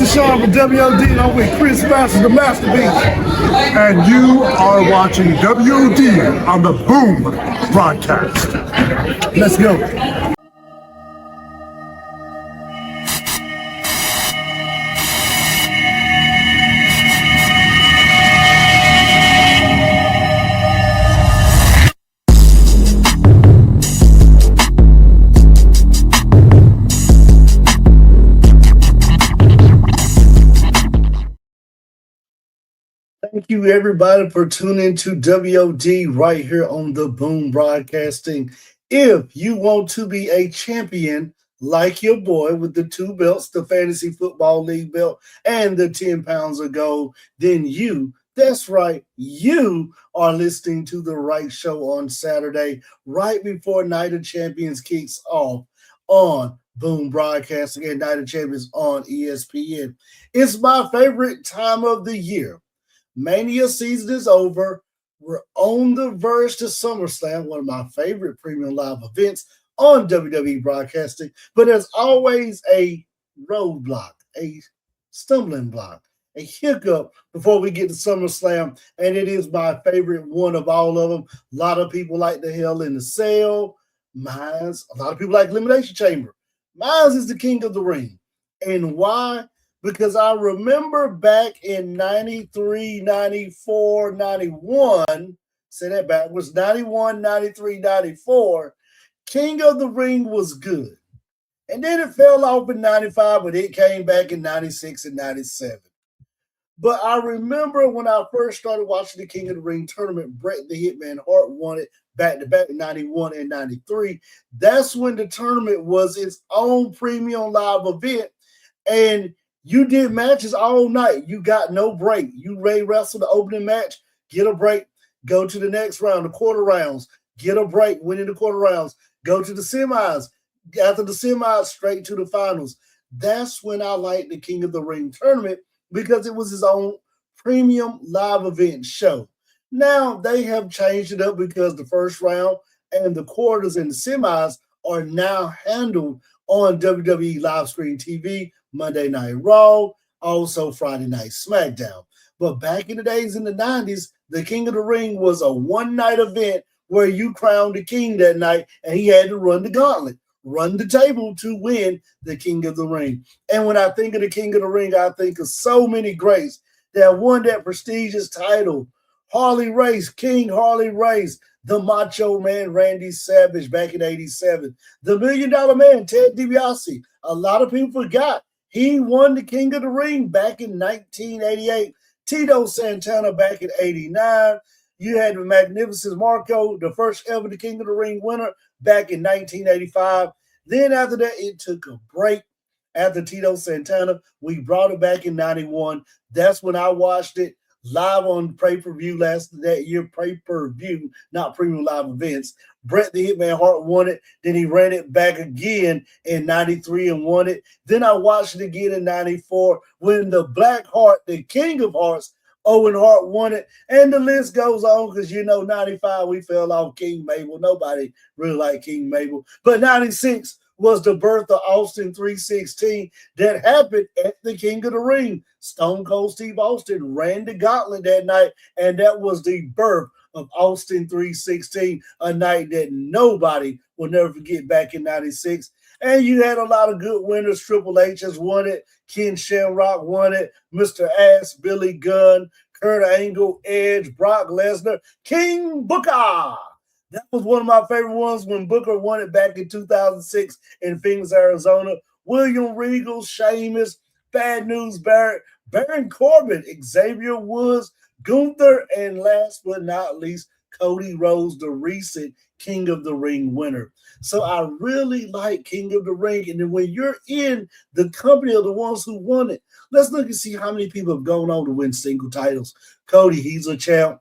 is Shawn from WOD, and I'm with Chris Masters, the Masterpiece. And you are watching WOD on the Boom broadcast. Let's go. Thank you, everybody, for tuning to WOD right here on the Boom Broadcasting. If you want to be a champion like your boy with the 2 belts, the Fantasy Football League belt and the 10 pounds of gold, then that's right, you are listening to the right show on Saturday, right before Night of Champions kicks off on Boom Broadcasting and Night of Champions on ESPN. It's my favorite time of the year. Mania season is over. We're on the verge to SummerSlam, one of my favorite premium live events on WWE Broadcasting. But there's always a roadblock, a stumbling block, a hiccup before we get to SummerSlam, and it is my favorite one of all of them. A lot of people like the Hell in the Cell. Mine's, a lot of people like Elimination Chamber. Mine's is the King of the Ring. And why? Because I remember back in 93, 94, 91, say that backwards, 91, 93, 94, King of the Ring was good. And then it fell off in 95, but it came back in 96 and 97. But I remember when I first started watching the King of the Ring tournament, Bret the Hitman Hart won it back-to-back in 91 and 93. That's when the tournament was its own premium live event. And you did matches all night. You got no break. You wrestle the opening match, get a break, go to the next round, the quarter rounds, get a break, winning the quarter rounds, go to the semis. After the semis, straight to the finals. That's when I liked the King of the Ring tournament because it was his own premium live event show. Now they have changed it up because the first round and the quarters and the semis are now handled on WWE live screen TV, Monday Night Raw, also Friday Night SmackDown. But back in the days in the 90s, the King of the Ring was a one-night event where you crowned the king that night, and he had to run the gauntlet, run the table to win the King of the Ring. And when I think of the King of the Ring, I think of so many greats that won that prestigious title. Harley Race, King Harley Race, the Macho Man Randy Savage back in 87, the $1 Million Man Ted DiBiase. A lot of people forgot he won the King of the Ring back in 1988. Tito Santana back in 89. You had the Magnificent Marco, the first ever the King of the Ring winner back in 1985. Then after that, it took a break. After Tito Santana, we brought it back in 91. That's when I watched it live on pay-per-view that year, pay-per-view, not premium live events. Bret the Hitman Hart won it. Then he ran it back again in 93 and won it. Then I watched it again in 94 when the Black Heart, the King of Hearts, Owen Hart won it. And the list goes on because, 95, we fell off King Mabel. Nobody really liked King Mabel. But 96 was the birth of Austin 316 that happened at the King of the Ring. Stone Cold Steve Austin ran the gauntlet that night, and that was the birth of Austin 316, a night that nobody will never forget back in 96. And you had a lot of good winners. Triple H has won it. Ken Shamrock won it. Mr. Ass, Billy Gunn, Kurt Angle, Edge, Brock Lesnar, King Booker. That was one of my favorite ones when Booker won it back in 2006 in Phoenix, Arizona. William Regal, Sheamus, Bad News Barrett, Baron Corbin, Xavier Woods, Gunther, and last but not least, Cody Rhodes, the recent King of the Ring winner. So I really like King of the Ring. And then when you're in the company of the ones who won it, let's look and see how many people have gone on to win single titles. Cody, he's a champ.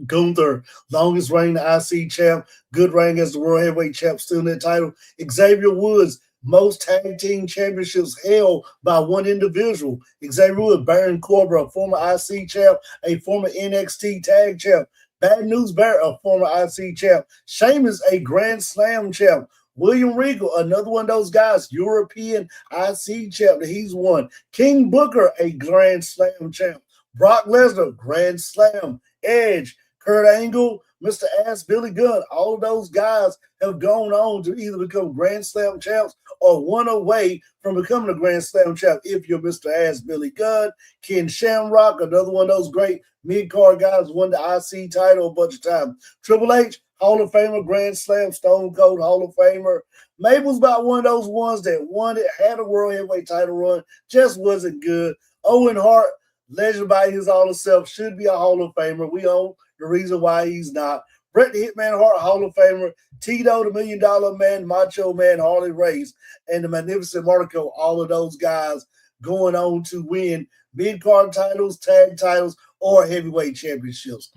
Gunther, longest reigning IC champ, good reign as the World Heavyweight champ, still in that title. Xavier Woods, most tag team championships held by one individual. Xavier Woods, Baron Corbin, a former IC champ, a former NXT tag champ. Bad News Barrett, a former IC champ. Sheamus, a Grand Slam champ. William Regal, another one of those guys, European IC champ that he's won. King Booker, a Grand Slam champ. Brock Lesnar, Grand Slam. Edge, Kurt Angle, Mr. Ass, Billy Gunn, all of those guys have gone on to either become Grand Slam champs or one away from becoming a Grand Slam champ. If you're Mr. Ass, Billy Gunn, Ken Shamrock, another one of those great mid-card guys, won the IC title a bunch of times. Triple H, Hall of Famer, Grand Slam, Stone Cold, Hall of Famer. Mabel's about one of those ones that won it, had a World Heavyweight title run, just wasn't good. Owen Hart, legend by his all himself, should be a Hall of Famer. We own the reason why he's not. Bret the Hitman Hart, Hall of Famer. Tito, the $1 Million Man, Macho Man, Harley Race, and the Magnificent Marco, all of those guys going on to win mid-card titles, tag titles, or heavyweight championships.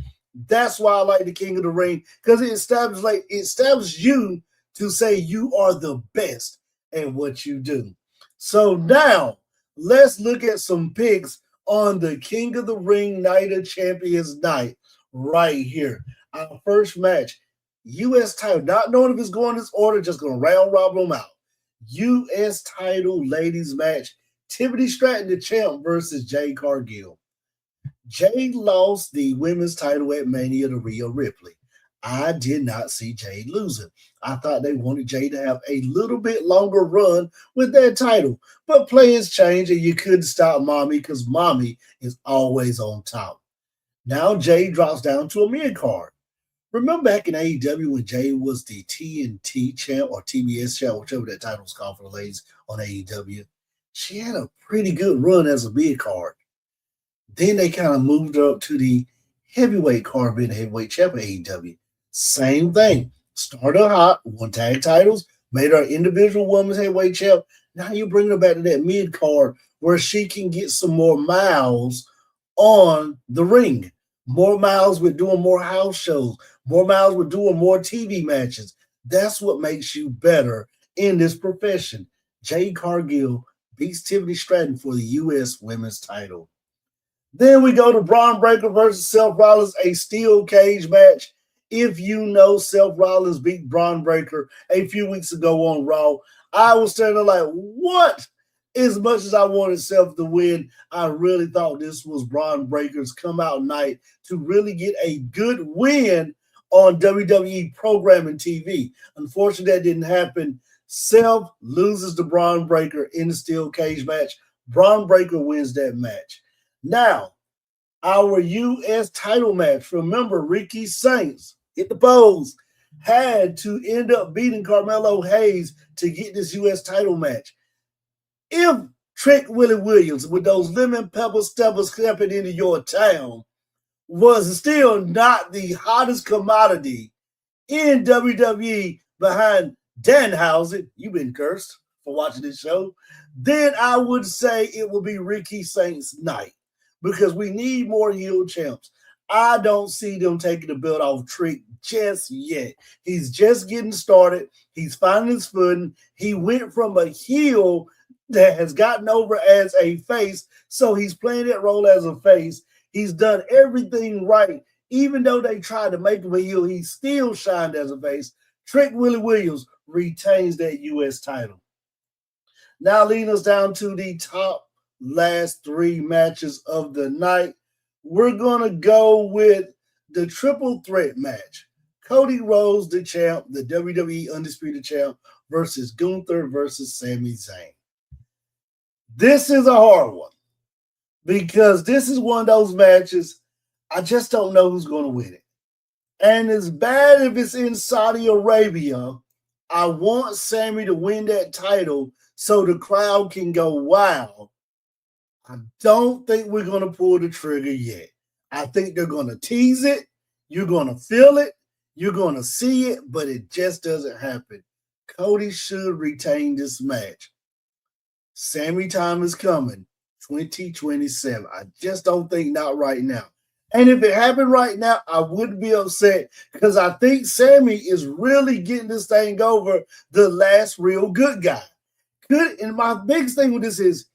That's why I like the King of the Ring, because it establishes you to say you are the best at what you do. So now, let's look at some picks on the King of the Ring Night of Champions night right here. Our first match, U.S. title, not knowing if it's going this order, just going to round robin them out. U.S. title ladies match, Tiffany Stratton, the champ, versus Jade Cargill. Jade lost the women's title at Mania to Rhea Ripley. I did not see Jade losing. I thought they wanted Jade to have a little bit longer run with that title. But plans change and you couldn't stop Mommy because Mommy is always on top. Now Jade drops down to a mid-card. Remember back in AEW when Jade was the TNT champ or TBS champ, whichever that title was called for the ladies on AEW? She had a pretty good run as a mid-card. Then they kind of moved her up to the heavyweight card, being the heavyweight champ of AEW. Same thing. Started hot, won tag titles, made her individual women's heavyweight champ. Now you bring her back to that mid card where she can get some more miles on the ring. More miles with doing more house shows. More miles with doing more TV matches. That's what makes you better in this profession. Jade Cargill beats Tiffany Stratton for the U.S. women's title. Then we go to Braun Breaker versus Seth Rollins, a steel cage match. If you know, Seth Rollins beat Braun Breaker a few weeks ago on Raw. I was standing there like, what? As much as I wanted Seth to win, I really thought this was Braun Breaker's come out night to really get a good win on WWE programming TV. Unfortunately, that didn't happen. Seth loses to Braun Breaker in the steel cage match. Braun Breaker wins that match. Now, our U.S. title match, remember Ricky Saints, hit the pose, had to end up beating Carmelo Hayes to get this U.S. title match. If Trick Willie Williams with those lemon pepper steppers stepping into your town was still not the hottest commodity in WWE behind Danhausen, you've been cursed for watching this show, then I would say it will be Ricky Saints' night because we need more heel champs. I don't see them taking the belt off Trick just yet. He's just getting started. He's finding his footing. He went from a heel that has gotten over as a face, so he's playing that role as a face. He's done everything right. Even though they tried to make him a heel, he still shined as a face. Trick Willie Williams retains that U.S. title. Now leading us down to the top last three matches of the night. We're going to go with the triple threat match. Cody Rhodes, the champ, the WWE Undisputed Champ, versus Gunther versus Sami Zayn. This is a hard one because this is one of those matches I just don't know who's going to win it. And as bad if it's in Saudi Arabia, I want Sami to win that title so the crowd can go wild. I don't think we're going to pull the trigger yet. I think they're going to tease it. You're going to feel it. You're going to see it, but it just doesn't happen. Cody should retain this match. Sami time is coming, 2027. I just don't think not right now. And if it happened right now, I wouldn't be upset because I think Sami is really getting this thing over the last real good guy. And my biggest thing with this is,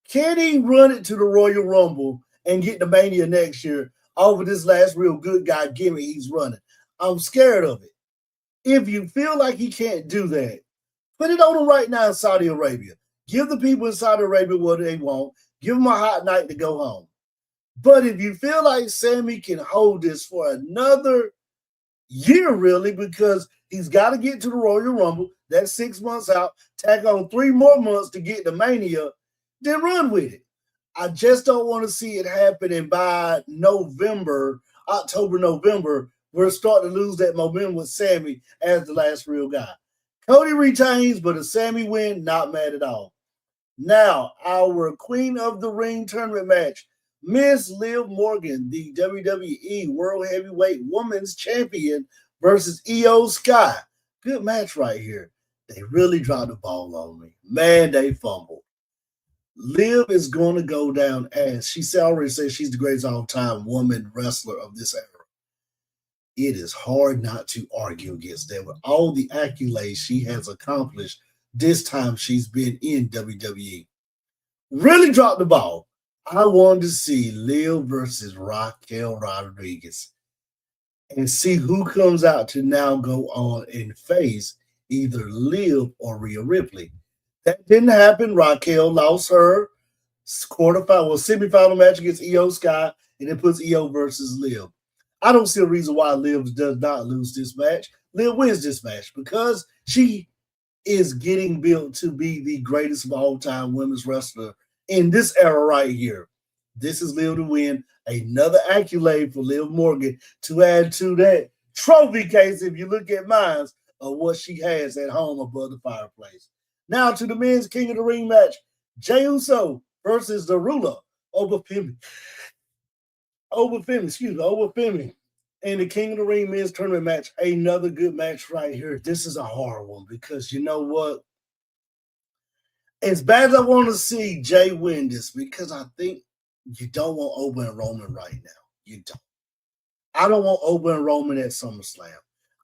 can he run it to the Royal Rumble and get the Mania next year over this last real good guy gimmick he's running? I'm scared of it. If you feel like he can't do that, Put it on them right now in Saudi Arabia. Give the people in Saudi Arabia what they want. Give them a hot night to go home. But if you feel like Sammy can hold this for another year, really, because he's got to get to the Royal Rumble, that's 6 months out, tack on 3 more months to get to Mania, then run with it. I just don't want to see it happening by November, October, November. We're starting to lose that momentum with Sammy as the last real guy. Cody retains, but a Sammy win, not mad at all. Now, our Queen of the Ring tournament match, Miss Liv Morgan, the WWE World Heavyweight Women's Champion versus Io Sky. Good match right here. They really dropped the ball on me. Man, they fumbled. Liv is going to go down as she already said she's the greatest all-time woman wrestler of this era. It is hard not to argue against that with all the accolades she has accomplished this time she's been in WWE. Really dropped the ball. I wanted to see Liv versus Raquel Rodriguez and see who comes out to now go on and face either Liv or Rhea Ripley. That didn't happen. Raquel lost her semifinal match against Io Sky, and it puts Io versus Liv. I don't see a reason why Liv does not lose this match. Liv wins this match because she is getting built to be the greatest of all time women's wrestler in this era right here. This is Liv to win. Another accolade for Liv Morgan to add to that trophy case, if you look at mine, of what she has at home above the fireplace. Now to the men's King of the Ring match, Jey Uso versus the ruler, Obafemi. And the King of the Ring men's tournament match, another good match right here. This is a hard one because you know what? As bad as I want to see Jay win this, because I think you don't want Oba and Roman right now. You don't. I don't want Oba and Roman at SummerSlam.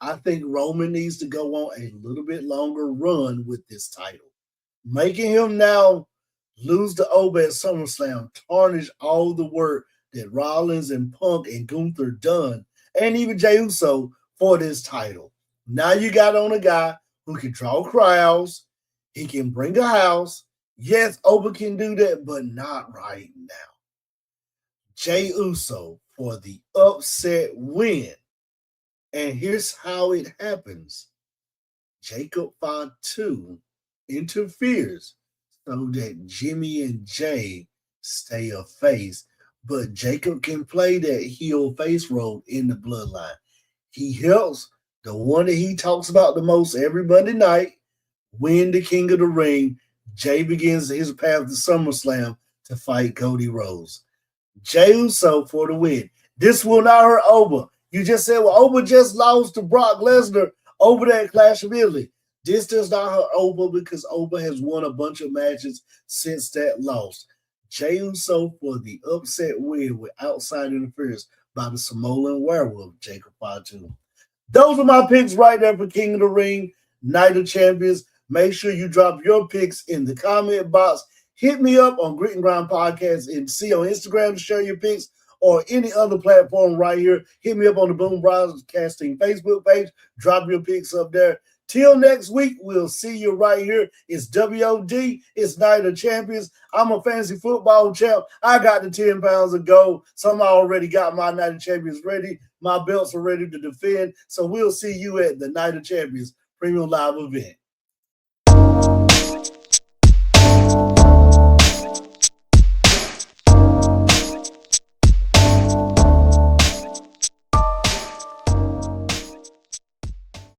I think Roman needs to go on a little bit longer run with this title. Making him now lose to Oba at SummerSlam, tarnish all the work that Rollins and Punk and Gunther done, and even Jey Uso for this title. Now you got on a guy who can draw crowds. He can bring a house. Yes, Oba can do that, but not right now. Jey Uso for the upset win. And here's how it happens. Jacob Fatu interferes so that Jimmy and Jay stay a face, but Jacob can play that heel face role in the bloodline. He helps the one that he talks about the most every Monday night win the King of the Ring. Jay begins his path to SummerSlam to fight Cody Rhodes. Jey Uso for the win. This will not hurt Oba. You just said, well, Oba just lost to Brock Lesnar over that Clash of Italy. This does not hurt Oba because Oba has won a bunch of matches since that loss. Jey Uso for the upset win with outside interference by the Samoan werewolf, Jacob Fatu. Those are my picks right there for King of the Ring, Night of Champions. Make sure you drop your picks in the comment box. Hit me up on Grit and Grind Podcast and see on Instagram to share your picks or any other platform right here. Hit me up on the Boom Broadcasting Facebook page. Drop your picks up there. Till next week, we'll see you right here. It's WOD. It's Night of Champions. I'm a fantasy football champ. I got the 10 pounds of gold. Some already got my Night of Champions ready. My belts are ready to defend. So we'll see you at the Night of Champions Premium Live event.